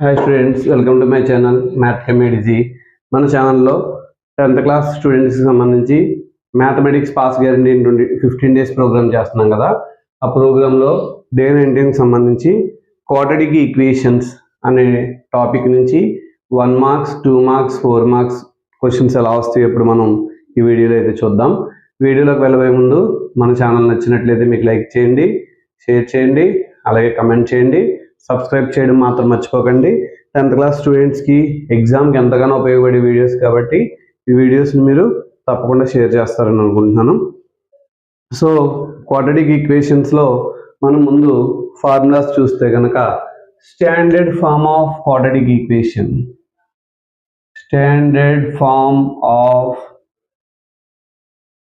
Hi students, welcome to my channel మ్యాథమెటిజీ. మన ఛానల్లో 10th క్లాస్ స్టూడెంట్స్కి సంబంధించి mathematics pass guarantee 15 days program చేస్తున్నాం కదా. ఆ ప్రోగ్రాంలో డే 19కి సంబంధించి క్వాడ్రాటిక్ ఈక్వేషన్స్ అనే టాపిక్ నుంచి 1 మార్క్స్ 2 మార్క్స్ 4 మార్క్స్ క్వశ్చన్స్ ఎలా వస్తాయి ఇప్పుడు మనం ఈ వీడియోలో అయితే చూద్దాం. వీడియోలోకి వెళ్ళబోయే ముందు మన ఛానల్ నచ్చినట్లయితే మీకు లైక్ చేయండి, షేర్ చేయండి, అలాగే కమెంట్ చేయండి. సబ్స్క్రైబ్ చేయడం మాత్రం మర్చిపోకండి. 10th క్లాస్ స్టూడెంట్స్కి ఎగ్జామ్కి ఎంతగానో ఉపయోగపడే వీడియోస్ కాబట్టి ఈ వీడియోస్ని మీరు తప్పకుండా షేర్ చేస్తారని అనుకుంటున్నాను. సో క్వాడ్రాటిక్ ఈక్వేషన్స్లో మనం ముందు ఫార్ములాస్ చూస్తే కనుక standard form of quadratic equation, standard form of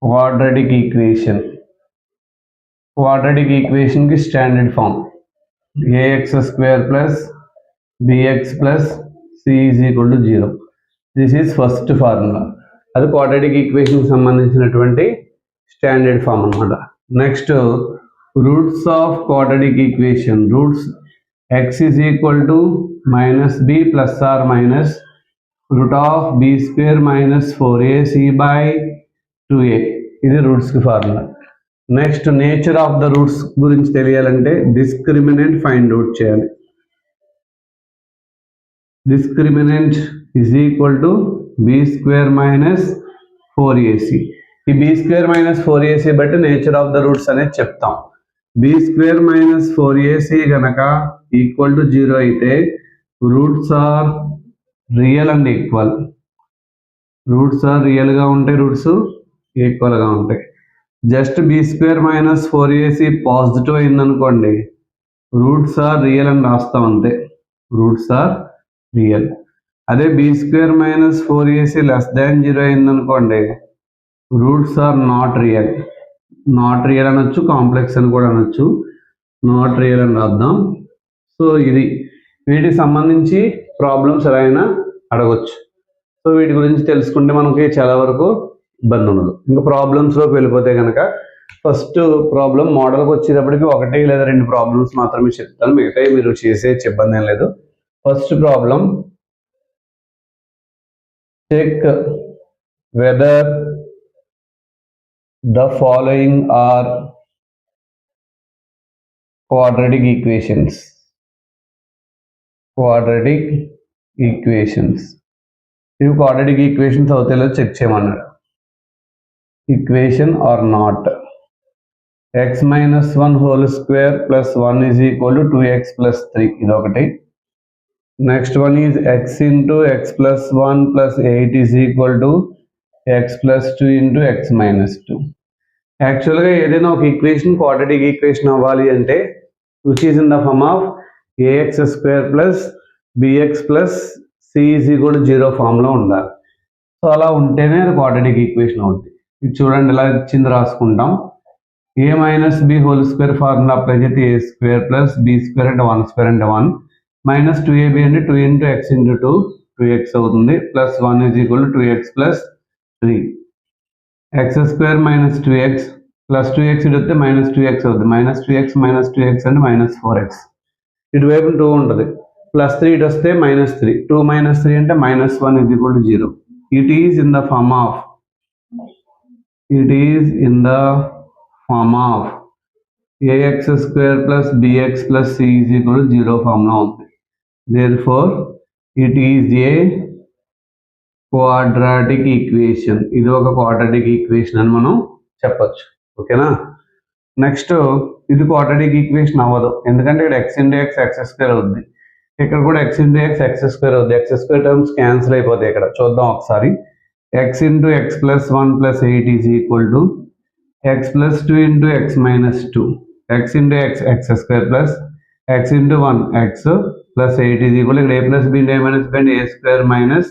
quadratic equation, quadratic ఈక్వేషన్కి standard form ax square plus bx plus c is equal to 0. This is first formula. అది క్వాడ్రాటిక్ ఈక్వేషన్కి సంబంధించినటువంటి standard form అనమాట. Next roots of quadratic equation, roots x is equal to minus b plus or minus root of b square minus 4ac by 2a. ఇది రూట్స్కి formula. Next nature of the roots గురించి తెలియాలంటే discriminant find out చేయాలి. Discriminant is equal to b square minus 4ac. ఈ B square minus 4ac బట్టి nature of the roots అనేది చెప్తాం. B square minus 4ac కనుక ఈక్వల్ టు 0 అయితే roots are real and equal. Roots are రియల్గా ఉంటాయి, roots ఈక్వల్గా ఉంటాయి. Just b square minus 4ac positive అయిందనుకోండి, రూట్స్ ఆర్ రియల్ అని రాస్తాం అంతే, రూట్స్ ఆర్ రియల్. అదే b square minus 4ac less than 0 అయిందనుకోండి, roots are not real. Not real అనొచ్చు, కాంప్లెక్స్ అని కూడా అనొచ్చు, నాట్ రియల్ అని రాద్దాం. సో ఇది వీటికి సంబంధించి ప్రాబ్లమ్స్ ఎలా అయినా అడగొచ్చు. సో వీటి గురించి తెలుసుకుంటే మనకి చాలా వరకు ఇబ్బంది ఉండదు. ఇంకా ప్రాబ్లమ్స్లోకి వెళ్ళిపోతే కనుక ఫస్ట్ ప్రాబ్లం మోడల్కి వచ్చేటప్పటికి 1 లేదా 2 ప్రాబ్లమ్స్ మాత్రమే చెప్తాను, మిగతాయి మీరు చేసే ఇబ్బంది ఏం లేదు. First problem, check whether the following are quadratic equations. Quadratic equations, ఇవి క్వాడ్రాటిక్ ఈక్వేషన్స్ అవుతాయో చెక్ చేయమన్నాడు. Equation are not. x minus 1 whole square plus 1 is equal to 2x plus 3, ఇది ఒకటి. Next one is x into x plus 1 plus 8 is equal to x plus 2 into x minus 2. యాక్చువల్గా ఏదైనా ఒక equation quadratic equation అవ్వాలి అంటే which is in the form of ax square plus bx plus c is equal to 0 ఫామ్లో ఉండాలి. So అలా ఉంటేనే అది క్వాడ్రాటిక్ ఈక్వేషన్ అవుతుంది. ఇది చూడండి, ఇలా ఇచ్చింది రాసుకుంటాం. a minus b whole square formula apply చేస్తే a square plus b square అంటే 1 స్క్వేర్ అంటే 1 మైనస్ 2ab అంటే 2 ఇంటూ ఎక్స్ ఇంటూ 2 2x అవుతుంది, plus 1 is equal to 2x plus 3. X square minus 2x plus 2x ఇటు వస్తే minus 2x అవుతుంది, minus 2x అంటే minus 4x. ఇటువైపు 2 ఉంటుంది, ప్లస్ 3 ఇటు వస్తే మైనస్ 3, 2 మైనస్ 3 అంటే minus 1 is equal to 0. It is in the form of, it is in the form of ax square plus bx plus c is equal to 0 form లో ఉంది. Therefore it is a quadratic equation. ఇది ఒక quadratic equation అని మనం చెప్పొచ్చు. ఓకేనా. Next ఇది quadratic equation అవ్వదు, ఎందుకంటే ఇక్కడ x into x x square అవుద్ది, ఇక్కడ కూడా x into x x square అవుద్ది. x square టర్మ్స్ క్యాన్సిల్ అయిపోతాయి. ఇక్కడ చూద్దాం ఒకసారి. x into x plus 1 plus 8 is equal to x plus 2 into x minus 2. x into x x square plus x into 1 x plus 8 is equal to a plus b into a minus b and a square minus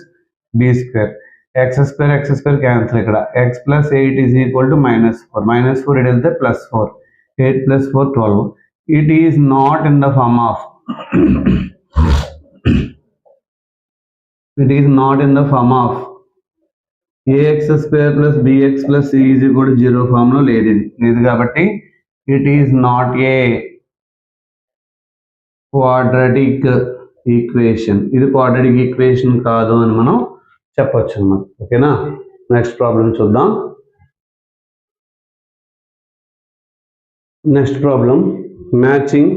b square. x square cancel ఇక్కడ. x plus 8 is equal to minus 4. Minus 4 it is the plus 4. 8 plus 4 12. It is not in the form of it is not in the form of ax square plus bx plus c is equal to 0 ఫామ్లో లేదు కాబట్టి it is not a quadratic equation. ఇది quadratic equation కాదు అని మనం చెప్పొచ్చు అన్నమాట. ఓకేనా? నెక్స్ట్ ప్రాబ్లం చూద్దాం. Next problem matching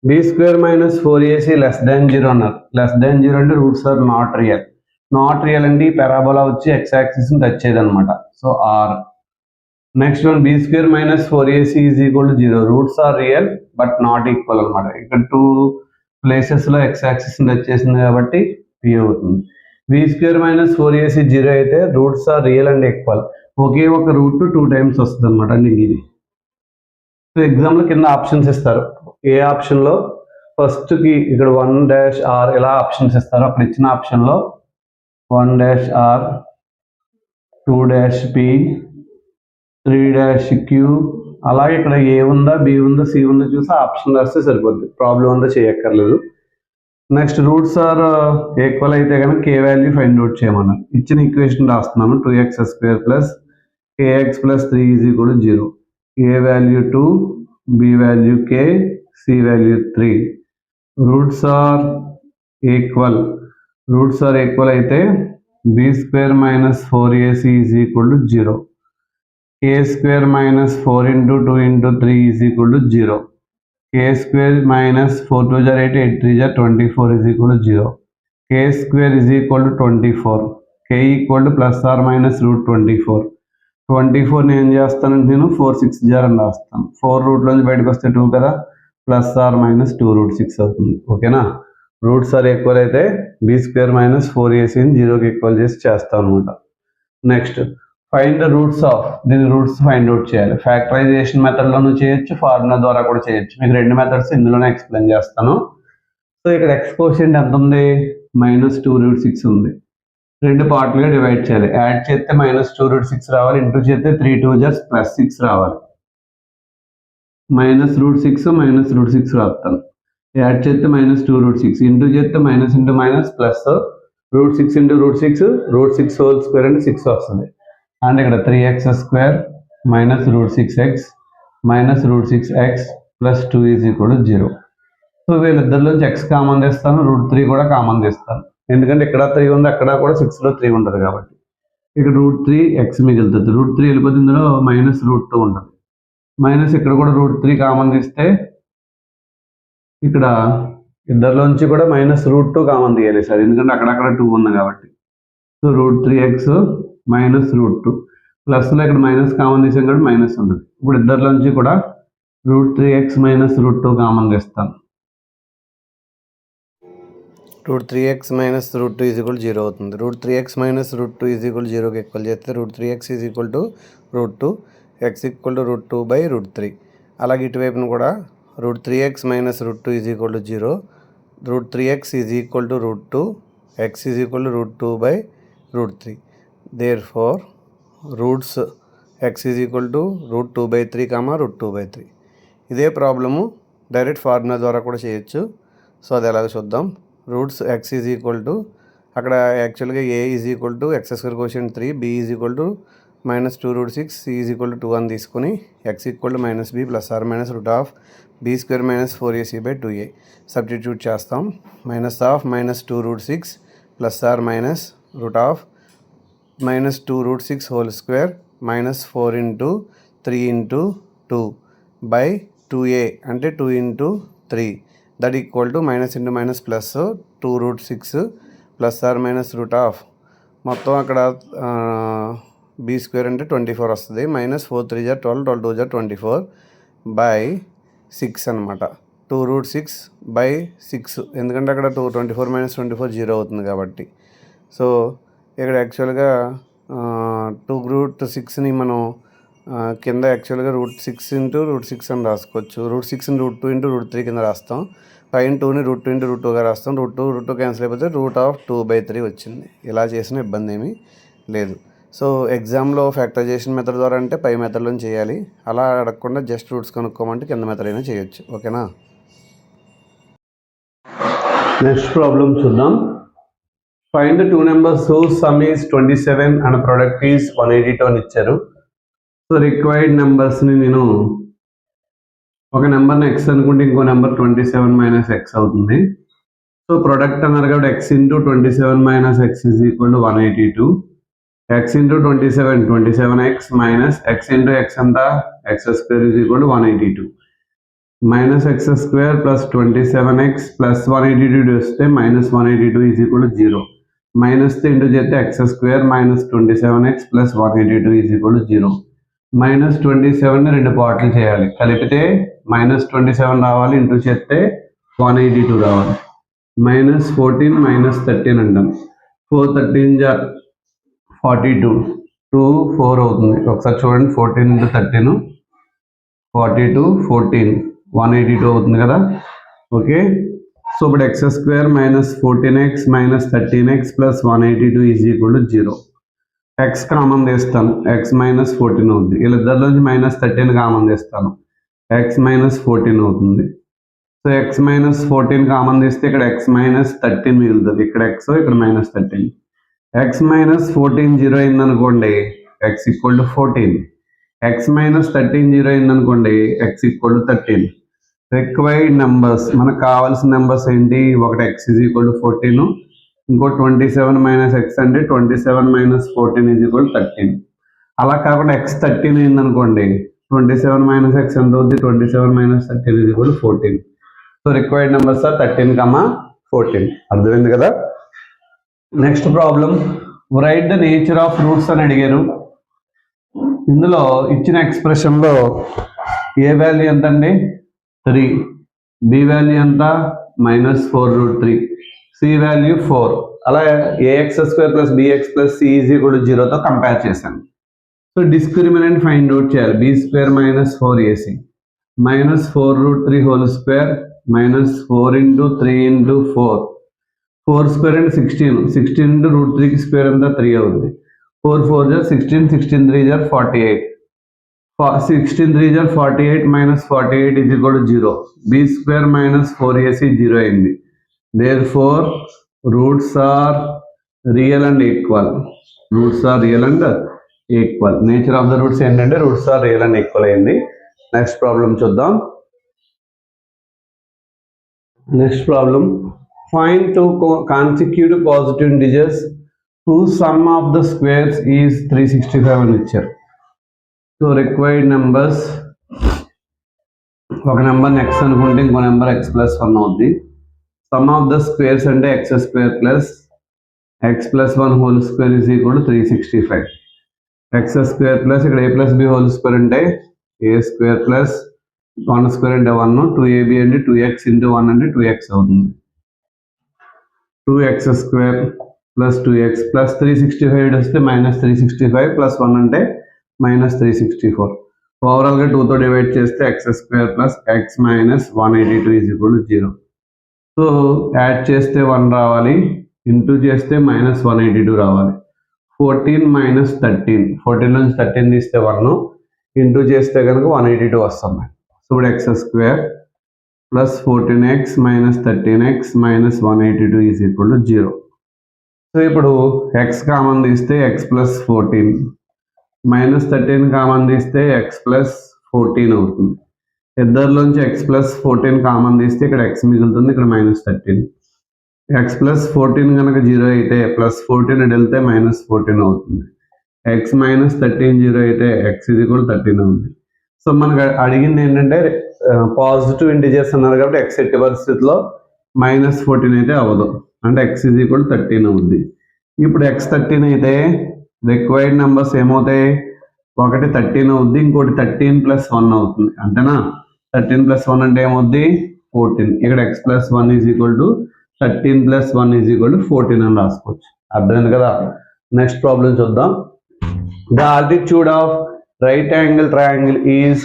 b square minus 4ac less than 0 అన్నారు. లెస్ దాన్ 0 అంటే roots are not real. Not real అంటే ఈ పారాబోలా వచ్చి ఎక్స్ యాక్సిస్ని టచ్ చేయదన్నమాట. So R. Next one b square minus 4ac is equal to 0. Roots are real but not equal అనమాట. ఇక్కడ 2 ప్లేసెస్లో ఎక్స్ యాక్సిస్ని టచ్ చేసింది కాబట్టి పి అవుతుంది. బి స్క్వేర్ మైనస్ 4ac 0 అయితే roots are real and equal. ఒకే ఒక రూట్ 2 టైమ్స్ వస్తుంది అనమాట. అంటే ఇది సో ఎగ్జామ్లో కింద ఆప్షన్స్ ఇస్తారు. ఏ ఆప్షన్లో ఫస్ట్కి ఇక్కడ 1-r ఇలా ఆప్షన్స్ ఇస్తారు. అక్కడ ఇచ్చిన ఆప్షన్లో 1-r 2-p 3-q అలాగే ఇక్కడ ఏ ఉందా, బి ఉందా, సి ఉందా చూసి ఆప్షన్ రాస్తే సరిపోద్ది. ప్రాబ్లం అంతా చేయక్కర్లేదు. నెక్స్ట్ రూట్స్ ఆర్ ఈక్వల్ అయితే కనుక కే వాల్యూ ఫైండ్ అవుట్ చేయమన్నారు. ఇచ్చిన ఈక్వేషన్ రాస్తున్నాను. 2x² plus kx plus 3 is equal to 0. a value 2, b value k, c value 3. Roots are equal. Roots are equal అయితే b square minus 4ac is equal to 0. k square minus 4 into 2 into 3 is equal to 0. k square minus 4 2 are 8, 8 3 are 24 is equal to 0. k square is equal to 24. k equal to plus or minus root 24. 24 నేను ఏం చేస్తానంటే నేను 4 6 jar అని రాస్తాను. 4 రూట్లోంచి బయటకు వస్తే 2 కదా, plus or minus 2√6 అవుతుంది. ఓకేనా? రూట్స్ ఆర్ ఈక్వల్ అయితే బి స్క్వేర్ మైనస్ 4ac 0కి ఈక్వల్ చేసి చేస్తాం అనమాట. Next find the roots of. దీని రూట్స్ ఫైండ్ అవుట్ చేయాలి. ఫ్యాక్టరైజేషన్ మెథడ్లోనూ చేయొచ్చు, ఫార్ములా ద్వారా కూడా చేయొచ్చు. మీకు 2 మెథడ్స్ ఇందులోనే ఎక్స్ప్లెయిన్ చేస్తాను. సో ఇక్కడ ఎక్స్ కోషియంట్ ఎంత ఉంది? -2√6 ఉంది. 2 పార్ట్లుగా డివైడ్ చేయాలి. యాడ్ చేస్తే -2√6 రావాలి, ఇంటూ చేస్తే 3 2 జర్స్ ప్లస్ 6 రావాలి. -√6 -√6 రాస్తాను. యాడ్ చేస్తే -2√6, ఇంటూ చేస్తే minus into minus plus √6 into √6 √6 whole square అంటే 6 వస్తుంది. అంటే ఇక్కడ 3x² -√6x -√6x plus 2 is equal to 0. So వీళ్ళిద్దరిలోంచి ఎక్స్ కామన్ తీస్తాను, √3 కూడా కామన్ తీస్తాను. ఎందుకంటే ఇక్కడ 3 ఉంది, అక్కడ కూడా 6లో 3 ఉంటుంది కాబట్టి. ఇక్కడ √3 ఎక్స్ మిగులుతుంది. √3 వెళ్ళిపోతే ఇందులో -√2 ఉంటుంది. మైనస్ ఇక్కడ కూడా √3 కామన్ తీస్తే ఇక్కడ ఇద్దరిలోంచి కూడా -√2 కామన్ తీయాలి సార్, ఎందుకంటే అక్కడక్కడ 2 ఉంది కాబట్టి. సో √3x -√2 ప్లస్లో ఇక్కడ మైనస్ కామన్ తీసాం కాబట్టి మైనస్ ఉంటుంది. ఇప్పుడు ఇద్దరిలోంచి కూడా √3x -√2 కామన్ తీస్తాను. √3x -√2 ఈజ్ ఈక్వల్ 0 అవుతుంది. √3x -√2 ఈజ్ ఈక్వల్ 0కి ఈక్వల్ చేస్తే √3x is equal to √2, x equal to √2/√3. అలాగే ఇటువైపును కూడా √3x -√2 is equal to 0, √3x is equal to √2, x is equal to √2/√3. Therefore roots x is equal to √2/3, √2/3. ఇదే problem direct formula ద్వారా కూడా చేయొచ్చు. So అది ఎలాగో చూద్దాం. Roots x is equal to అక్కడ యాక్చువల్గా a is equal to x² coefficient 3, b is equal to -2√6, c is equal to 2 అని తీసుకుని x equal to -b plus or minus √b² -4ac/2a substitute చేస్తాం. -2√6 plus or minus -2√6 whole square -4 into 3 into 2/2a అంటే 2 into 3 that equal to minus into minus plus 2√6 plus or minus మొత్తం అక్కడ b² అంటే 24 వస్తుంది. -4 3 జా 12, 12 2 జా 24/6 అనమాట. 2√6/6 ఎందుకంటే అక్కడ 24 - 24 0 అవుతుంది కాబట్టి. సో ఇక్కడ యాక్చువల్గా 2√6ని మనం కింద యాక్చువల్గా √6 ఇంటూ √6 అని రాసుకోవచ్చు. √6ని √2 ఇంటూ √3 కింద రాస్తాం. పైన 2ని √2 ఇంటూ √2గా రాస్తాం. √2 క్యాన్సిల్ అయిపోతే √2/3 వచ్చింది. ఇలా చేసిన ఇబ్బంది ఏమీ లేదు. సో ఎగ్జామ్లో ఫ్యాక్టరైజేషన్ మెథడ్ ద్వారా అంటే పై మెథడ్లో చేయాలి. అలా అడగకుండా జస్ట్ రూట్స్ కనుక్కోమంటే కింద మెథడ్ అయినా చేయొచ్చు. ఓకేనా? నెక్స్ట్ ప్రాబ్లం చూద్దాం. Find the 2 numbers whose sum is 27 and product is 182 అని ఇచ్చారు. సో రిక్వైర్డ్ నెంబర్స్ని నేను ఒక నెంబర్ని x అనుకుంటే ఇంకో నెంబర్ 27 - x అవుతుంది. సో ప్రొడక్ట్ అన్నారు కాబట్టి x into 27 minus x is equal to 182, x into 27 27x minus x into x అంతా x square is equal to 182 minus x square plus 27x plus 182 వస్తే minus 182 is equal to 0 minus into చేస్తే x square minus 27x plus 182 is equal to 0 minus 27ని రెండు పార్ట్లు చేయాలి, కలిపితే minus 27 రావాలి, into చేస్తే 182 రావాలి. మైనస్ 14 మైనస్ 13 అంటాం, 4 13 జా 42, 2 4 అవుతుంది. ఒకసారి చూడండి, 14 ఇంటూ 13 42 14 182 అవుతుంది కదా. ఓకే, సో ఇప్పుడు x square minus 14x minus 13x plus 182 is equal to 0. x common తీస్తాను, x మైనస్ 14 అవుతుంది. వీళ్ళిద్దరిలోంచి మైనస్ 13 కామన్ తీస్తాను, x మైనస్ 14 అవుతుంది. సో x మైనస్ 14 కామన్ తీస్తే ఇక్కడ x మైనస్ 13 మిగులుతుంది, ఇక్కడ x ఇక్కడ మైనస్ 13. x మైనస్ 14 జీరో అయిందనుకోండి x equal to 14, x minus 13 zero అయిందనుకోండి x equal to 13. Required numbers, మనకు కావాల్సిన నెంబర్స్ ఏంటి, ఒకటి x ఈజ్ ఈక్వల్ టు 14, ఇంకో 27 మైనస్ x అంటే 27 మైనస్ 14 ఈజ్ ఈక్వల్ 13. అలా కాకుండా x 13 అయిందనుకోండి 27 మైనస్ x ఎంత అవుతుంది, 27 minus 13 is equal 14. So required numbers are 13, 14. అర్థమైంది కదా. Next problem, write the nature of roots అని అడిగారు. ఇందులో ఇచ్చిన ఎక్స్ప్రెషన్లో ఏ వాల్యూ ఎంత అండి 3, b వాల్యూ ఎంత -4√3, c వాల్యూ 4. అలా ax square plus bx plus c is equal to 0తో కంపేర్ చేశాను. సో డిస్క్రిమినెంట్ ఫైండ్ అవుట్ చేయాలి, b square minus 4ac minus 4√3 whole square minus 4 into 3 into 4, 4 square అంటే 16 ఇంటూ √3కి square అంతా 3 అవుతుంది. 4 4 జా 16, 16 3 జా 48, 16 3 జా 48 minus 48 is equal to 0. b square minus 4ac 0 అయింది. Therefore roots are real and equal, nature of the roots ఏంటంటే roots are real and equal అయింది. నెక్స్ట్ ప్రాబ్లం చూద్దాం. Next problem, find 2 consecutive positive integers whose sum of the squares is 365 అని ఇచ్చారు. So required numbers, ఒక number x అనుకుంటే ఇంకో number x plus 1 అవుద్ది. Some of the squares అంటే x square plus x plus 1 whole square is equal to 365. x square plus ఇక్కడ a plus b whole square అంటే a square plus 1 square అంటే 1, 2ab అంటే 2x into 1 అంటే 2x అవుతుంది. 2x square plus 2x plus 365 వస్తే minus 365 plus 1 అంటే minus 364. ఓవరాల్గా 2తో డివైడ్ చేస్తే x square plus x minus 182 is equal to 0. So add చేస్తే 1 రావాలి, ఇంటూ చేస్తే మైనస్ 182 రావాలి. 14 మైనస్ 13, 14 నుంచి 13 తీస్తే 1, ఇంటూ చేస్తే కనుక 182 వస్తుంది. సో ఇప్పుడు x square plus 14x minus 13x minus 182 is equal to 0. So ఇప్పుడు x కామన్ తీస్తే x ప్లస్ 14 మైనస్ 13 కామన్ తీస్తే x ప్లస్ 14 అవుతుంది. ఇద్దరిలోంచి x ప్లస్ 14 కామన్ తీస్తే ఇక్కడ x మిగులుతుంది, ఇక్కడ మైనస్ 13. x ప్లస్ 14 కనుక 0 అయితే ప్లస్ 14 వెళ్తే మైనస్ 14 అవుతుంది. x మైనస్ 13 0 అయితే x ఈజ్ ఈక్వల్ 13 అవుతుంది. సో మనకు అడిగింది ఏంటంటే పాజిటివ్ ఇంటిజర్స్ అన్నారు కాబట్టి x ఎట్టి పరిస్థితిలో మైనస్ 14 అయితే అవ్వదు, అంటే x ఈజ్ ఈక్వల్ 13 అవుద్ది. ఇప్పుడు x 13 అయితే రిక్వైర్డ్ నెంబర్స్ ఏమవుతాయి, ఒకటి 13 అవుద్ది, ఇంకోటి 13 ప్లస్ 1 అవుతుంది. అంతేనా, 13 ప్లస్ 1 అంటే ఏమవుద్ది 14. ఇక్కడ x plus 1 is equal to 13 plus 1 is equal to 14 అని రాసుకోవచ్చు. అర్థమైంది కదా. నెక్స్ట్ ప్రాబ్లం చూద్దాం. The altitude of right angle triangle is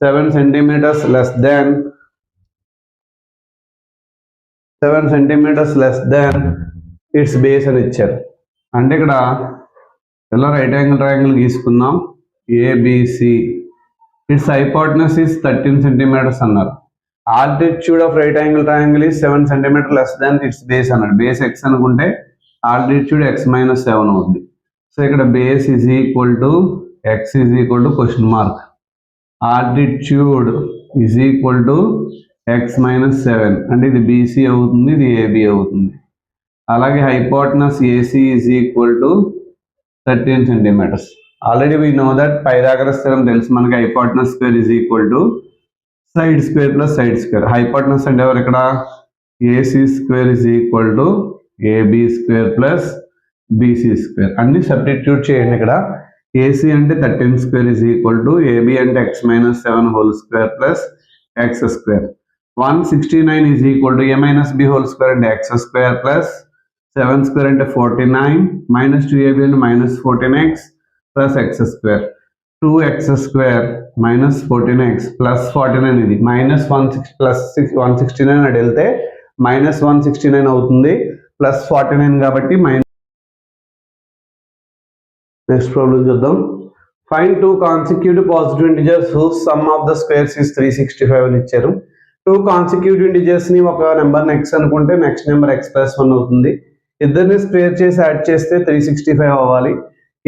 7 centimetres less than its base అని ఇచ్చారు. అంటే ఇక్కడ ఇలా రైట్ యాంగిల్ ట్రయాంగిల్ గీసుకుందాం, ABC, its hypotenuse is 13 centimetres అన్నారు. Altitude of right angle triangle is 7 centimetre less than its base అన్నాడు. Base x అనుకుంటే altitude x minus 7 అవుతుంది. సో ఇక్కడ base is equal to x is equal to question mark, altitude is equal to x minus 7 అంటే ఇది BC అవుతుంది, ఇది AB అవుతుంది. అలాగే hypotenuse AC is equal to 13 centimetres. Already we know that Pythagoras theorem తెలుసు మనకి, hypotenuse square is equal to side square plus side square. Hypotenuse అంటే ఎవరు ఇక్కడ, AC square is equal to AB square plus BC square. అన్ని substitute చేయండి. ఇక్కడ AC అంటే 13 square is equal to AB అంటే x minus 7 whole square plus x square. 169 is equal to a minus b whole square అంటే x square plus 7 square అంటే 49 minus 2ab అంటే minus 14x plus x square. 2x square minus 14x plus 49 ఇది minus 16 plus 169 అటు వెళ్తే minus 169 అవుతుంది plus 49 కాబట్టి minus. Next problem చూద్దాం. Find 2 consecutive positive integers whose sum of the squares is 365 అని ఇచ్చారు. 2 కాన్సిక్యూటివ్ ఇంటిజర్స్ ని ఒక నెంబర్ ఎక్స్ అనుకుంటే నెక్స్ట్ నెంబర్ x ప్లస్ 1 అవుతుంది. ఇద్దరిని స్క్వేర్ చేసి యాడ్ చేస్తే 365 అవ్వాలి.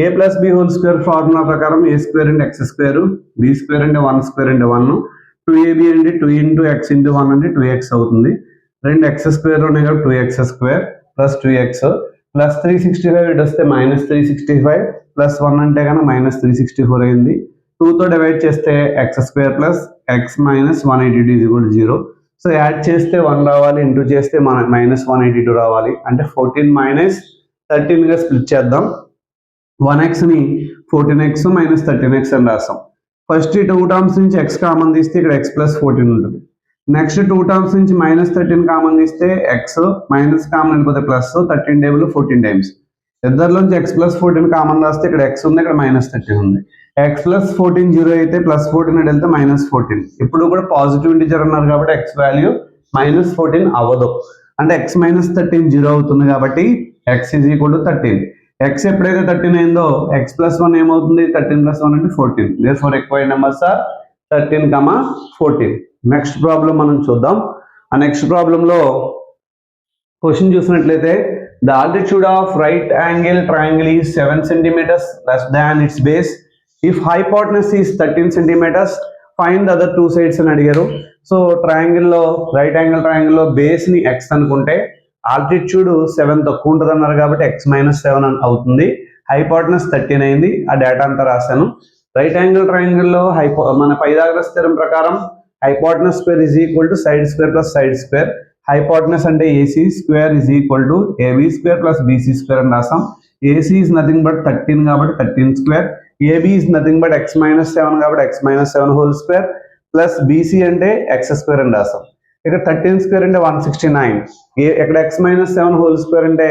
A plus b whole square formula ప్రకారం ఏ స్క్వేర్ అంటే ఎక్స్ స్క్వేర్, బి స్క్వేర్ అంటే 1 స్క్వేర్ అంటే 1, 2ab అంటే 2 ఇంటూ ఎక్స్ ఇంటూ 1 అంటే 2x అవుతుంది. రెండు ఎక్స్ స్క్వేర్ ఉన్నాయి కాబట్టి 2x square plus 2x plus 365 ఇటు వస్తే మైనస్ 365 ప్లస్ 1 అంటే కనుక మైనస్ 364 అయింది. 2తో డివైడ్ చేస్తే X square plus X minus 182 is equal to 0. So add చేస్తే 1 రావాలి, ఇంటూ చేస్తే మైనస్ 182 రావాలి. అంటే 14 మైనస్ 13గా స్ప్లిట్ చేద్దాం. 1x ని 14x మైనస్ 13x అని రాస్తాం. ఫస్ట్ ఈ 2 టర్మ్స్ నుంచి x కామన్ తీస్తే ఇక్కడ x ప్లస్ 14 ఉంటుంది. నెక్స్ట్ 2 టర్మ్స్ నుంచి మైనస్ 13 కామన్ తీస్తే x మైనస్ కామన్ వెళ్ళిపోతే ప్లస్ 13 టేబుల్ 14 టైమ్స్. ఇద్దరిలోంచి x ప్లస్ 14 కామన్ రాస్తే ఇక్కడ x ఉంది, ఇక్కడ మైనస్ 13 ఉంది. x ప్లస్ 14 జీరో అయితే ప్లస్ 14 వెళ్తే మైనస్ 14. ఇప్పుడు కూడా పాజిటివ్ ఇంటిజర్ అన్నారు కాబట్టి x వాల్యూ మైనస్ 14 అవ్వదు. అంటే x మైనస్ 13 జీరో అవుతుంది కాబట్టి x is equal to 13. x ఎప్పుడైతే 13 అయిందో x ప్లస్ 1 ఏమవుతుంది, 13 ప్లస్ 1 అంటే 14. Therefore required numbers are 13, 14. Next problem మనం చూద్దాం. ఆ నెక్స్ట్ ప్రాబ్లంలో క్వశ్చన్ చూసినట్లయితే the altitude of right angle triangle is 7 centimetres less than its base. If hypotenuse is 13 centimetres find the other 2 sides అని అడిగారు. So ట్రయాంగిల్లో రైట్ యాంగిల్ ట్రయాంగిల్లో base ని x అనుకుంటే ఆల్టిట్యూడ్ 7 తక్కువ ఉంటుంది అన్నారు కాబట్టి x మైనస్ 7 అవుతుంది. హైపోటనస్ 13 అయింది. ఆ డేటా అంతా రాశాను. రైట్ యాంగిల్ ట్రయాంగిల్లో మన పైథాగరస్ థియరం ప్రకారం hypotenuse square is equal to side square plus side square. Hypotenuse అంటే AC square is equal to AB square plus BC square అని రాసాం. ఏసీ ఈజ్ నథింగ్ బట్ 13 కాబట్టి 13 square. AB is nothing but x minus 7 కాబట్టి x minus 7 whole square plus BC అంటే x square అని రాసాం. ఇక్కడ 13 square అంటే 169. ఇక్కడ x మైనస్ 7 హోల్ స్క్వేర్ అంటే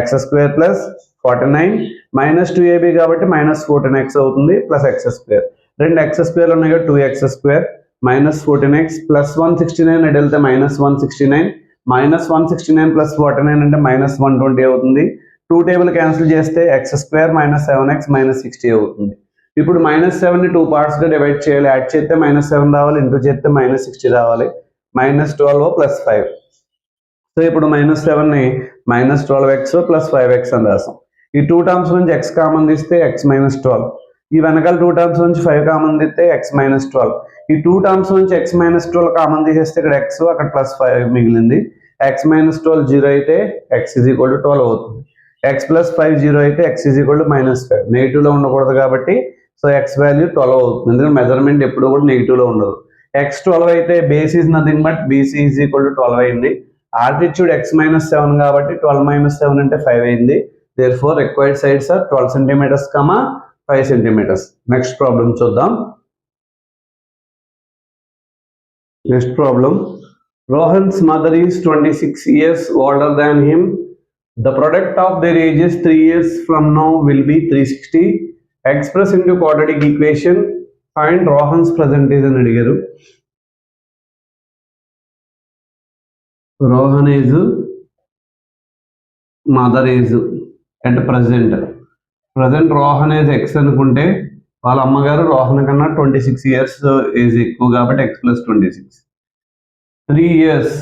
x square plus 49 minus 2ab కాబట్టి మైనస్ 14x అవుతుంది ప్లస్ x స్క్వేర్. రెండు x స్క్వేర్ ఉన్నాయి కాబట్టి 2x square minus 14x plus 169 అటు వెళ్తే మైనస్ 169 మైనస్ 169 ప్లస్ 49 అంటే మైనస్ 120 అవుతుంది. 2 టేబుల్ క్యాన్సిల్ చేస్తే x square minus 7x minus 60 అవుతుంది. ఇప్పుడు మైనస్ 7ని 2 పార్ట్స్గా డివైడ్ చేయాలి. యాడ్ చేస్తే మైనస్ 7 రావాలి, ఇంటూ చేస్తే మైనస్ 60 రావాలి. Minus 12 plus 5. సో ఇప్పుడు మైనస్ 7ని మైనస్ 12x ప్లస్ 5x అని రాసాం. ఈ 2 టర్మ్స్ నుంచి x కామన్ తీస్తే x మైనస్ 12. ఈ వెనకాల 2 టర్మ్స్ నుంచి 5 కామన్ తీస్తే x మైనస్ 12. ఈ 2 టర్మ్స్ నుంచి x మైనస్ 12 కామన్ తీసేస్తే ఇక్కడ x అక్కడ ప్లస్ 5 మిగిలింది. x మైనస్ 12 జీరో అయితే x ఈజ్ ఈక్వల్ టు 12 అవుతుంది. x ప్లస్ 5 జీరో అయితే x is equal to minus 5. నెగిటివ్లో ఉండకూడదు కాబట్టి సో x వాల్యూ 12 అవుతుంది. ఎందుకంటే మెజర్మెంట్ ఎప్పుడు కూడా నెగిటివ్లో ఉండదు. x 12 అయితే base is nothing but BC is equal to 12 అయింది. ఆల్టిట్యూడ్ x మైనస్ 7 కాబట్టి 12 మైనస్ 7 అంటే 5 అయింది. Therefore required sides are 12 centimetres, 5 centimetres. Next problem చూద్దాం. Next problem. Rohan's mother is 26 years older than him. The product of their ages 3 years from now will be 360. Express into quadratic equation. Find Rohan's present age అని అడిగారు. Rohan age, mother age అంటే present Rohan age X అనుకుంటే వాళ్ళ అమ్మగారు రోహన్ కన్నా 26 years age ఎక్కువ కాబట్టి x plus 26. 3 years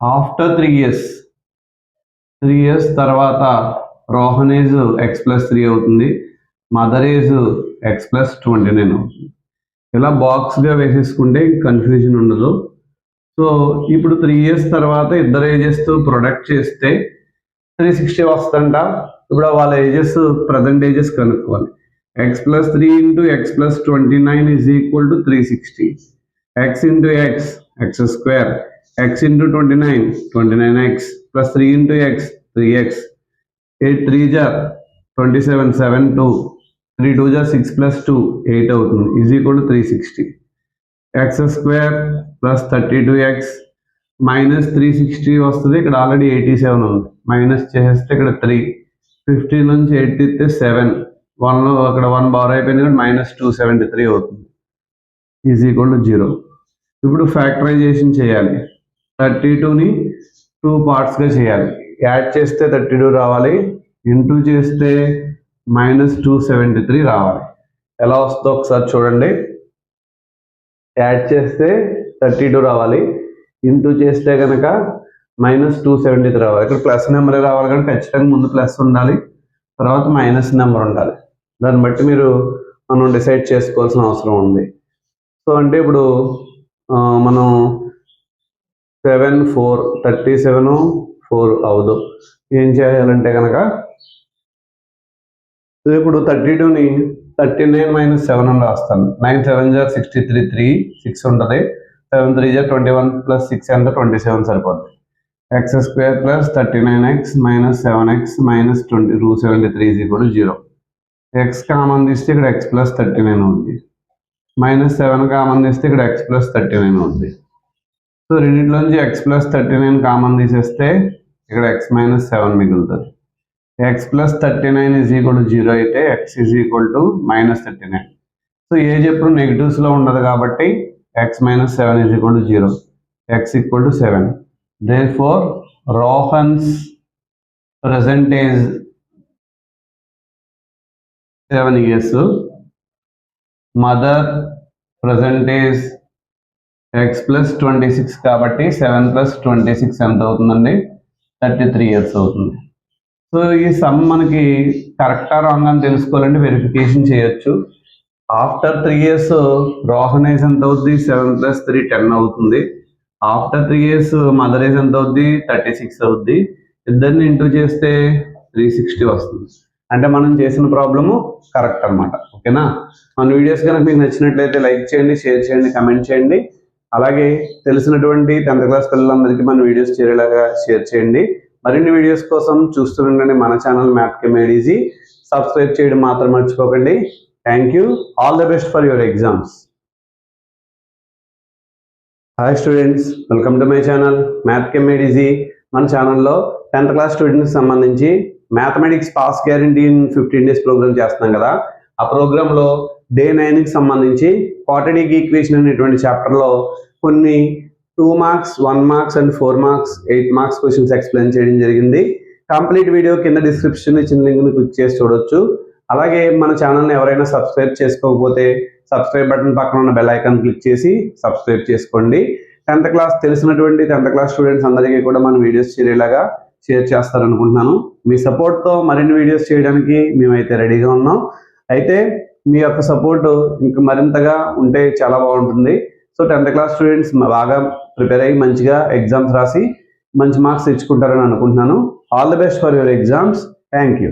after 3 years తర్వాత రోహన్ ఏజ్ x ప్లస్ 3 అవుతుంది. మదర్ ఏజ్ x ప్లస్ 29 అవుతుంది. ఇలా బాక్స్గా వేసేసుకుంటే కన్ఫ్యూజన్ ఉండదు. సో ఇప్పుడు 3 years తర్వాత ఇద్దరు ఏజెస్తో ప్రొడక్ట్ చేస్తే 360 వస్తుందంట. ఇప్పుడు వాళ్ళ ఏజెస్ ప్రజెంట్ ఏజెస్ కనుక్కోవాలి. X plus 3 into x plus 29 is equal to 360. X into x x square, x into 29 29x plus 3 into x 3x, 8 3 జార్ 27 7 2, 3 2 జార్ 6 ప్లస్ 2 8 అవుతుంది is equal to 360. X square plus 32x minus 360 వస్తుంది. ఇక్కడ already 87 ఉంది, minus చేసేస్తే ఇక్కడ 3, 15 నుంచి 8 తీస్తే 7, 1లో అక్కడ 1 బార్ అయిపోయింది కాబట్టి మైనస్ 273 అవుతుంది ఈజ్ ఈక్వల్ టు 0. ఇప్పుడు ఫ్యాక్టరైజేషన్ చేయాలి. 32ని 2 పార్ట్స్గా చేయాలి. యాడ్ చేస్తే 32 రావాలి, ఇంటూ చేస్తే మైనస్ 273 రావాలి. ఎలా వస్తుందో ఒకసారి చూడండి. యాడ్ చేస్తే 32 రావాలి, ఇంటూ చేస్తే కనుక మైనస్ 273 రావాలి. ఇక్కడ ప్లస్ నెంబర్ రావాలి కానీ ఖచ్చితంగా ముందు ప్లస్ ఉండాలి, తర్వాత మైనస్ నెంబర్ ఉండాలి. దాన్ని బట్టి మనం డిసైడ్ చేసుకోవాల్సిన అవసరం ఉంది. సో అంటే ఇప్పుడు మనం 7 4 37 4 అవదు. ఏం చేయాలంటే కనుక ఇప్పుడు 32ని 39 మైనస్ 7 అని రాస్తాను. 9 7 జార్ 63 3 6 ఉంటుంది. 7 3 జార్ 21 ప్లస్ 6 ఎంత 27 సరిపోతుంది. X square plus 39x minus 7x minus 273 is equal to 0. X common తీస్తే ఇక్కడ ఎక్స్ ప్లస్ 39 ఉంది, మైనస్ 7 కామన్ తీస్తే ఇక్కడ ఎక్స్ ప్లస్ 39 ఉంది. సో రెండింటిలోంచి ఎక్స్ ప్లస్ 39 కామన్ తీసేస్తే ఇక్కడ ఎక్స్ మైనస్ 7 మిగులుతుంది. X plus 39 is equal to 0 అయితే X is equal to minus 39. So age ఎప్పుడు నెగిటివ్స్లో ఉండదు కాబట్టి X minus 7 is equal to 0, X equal to 7. Therefore Rohan's present age 7 years, mother present age X plus 26 కాబట్టి 7 plus 26 ఎంత అవుతుందండి 33 years అవుతుంది. So ఈ some మనకి కరెక్టా రాంగ్ అని తెలుసుకోవాలంటే వెరిఫికేషన్ చేయొచ్చు. ఆఫ్టర్ 3 years రోహన్ ఏజ్ ఎంత అవుతుంది 7 ప్లస్ 3 10 అవుతుంది. ఆఫ్టర్ 3 years మదర్ ఏజ్ ఎంత అవుద్ది 36 అవుద్ది. ఇద్దరిని ఇంటూ చేస్తే 360 వస్తుంది. అంటే మనం చేసిన ప్రాబ్లము కరెక్ట్ అనమాట. ఓకేనా? మన వీడియోస్ కనుక మీకు నచ్చినట్లయితే లైక్ చేయండి, షేర్ చేయండి, కమెంట్ చేయండి. అలాగే తెలిసినటువంటి 10th క్లాస్ పిల్లలందరికీ మన వీడియోస్ చేరేలాగా షేర్ చేయండి. మరిన్ని వీడియోస్ కోసం చూస్తుండండి మన channel math chem made easy. Subscribe చేయడం మాత్రం మర్చిపోకండి. Thank you. All the best for your exams. Hi students, welcome to my channel math chem made easy. మన ఛానల్లో 10th క్లాస్ స్టూడెంట్స్కి సంబంధించి mathematics pass guarantee in 15 days programme చేస్తున్నాం కదా. ఆ ప్రోగ్రాంలో డే 9కి సంబంధించి క్వాడ్రాటిక్ ఈక్వేషన్ అనేటువంటి చాప్టర్లో కొన్ని 2 marks, 1 marks and 4 marks, 8 marks questions explain చేయడం జరిగింది. కంప్లీట్ వీడియో కింద డిస్క్రిప్షన్ ఇచ్చిన లింక్ని క్లిక్ చేసి చూడొచ్చు. అలాగే మన ఛానల్ని ఎవరైనా సబ్స్క్రైబ్ చేసుకోకపోతే సబ్స్క్రైబ్ బటన్ పక్కన ఉన్న బెల్ ఐకాన్ క్లిక్ చేసి సబ్స్క్రైబ్ చేసుకోండి. 10th క్లాస్ తెలిసినటువంటి 10th క్లాస్ స్టూడెంట్స్ అందరికీ కూడా మన వీడియోస్ చేరేలాగా షేర్ చేస్తారనుకుంటున్నాను. మీ సపోర్ట్తో మరిన్ని వీడియోస్ చేయడానికి మేమైతే రెడీగా ఉన్నాం. అయితే మీ యొక్క సపోర్ట్ ఇంకా మరింతగా ఉంటే చాలా బాగుంటుంది. సో 10th క్లాస్ స్టూడెంట్స్ బాగా ప్రిపేర్ అయ్యి మంచిగా ఎగ్జామ్స్ రాసి మంచి మార్క్స్ తెచ్చుకుంటారని అనుకుంటున్నాను. All the best for your exams. Thank you.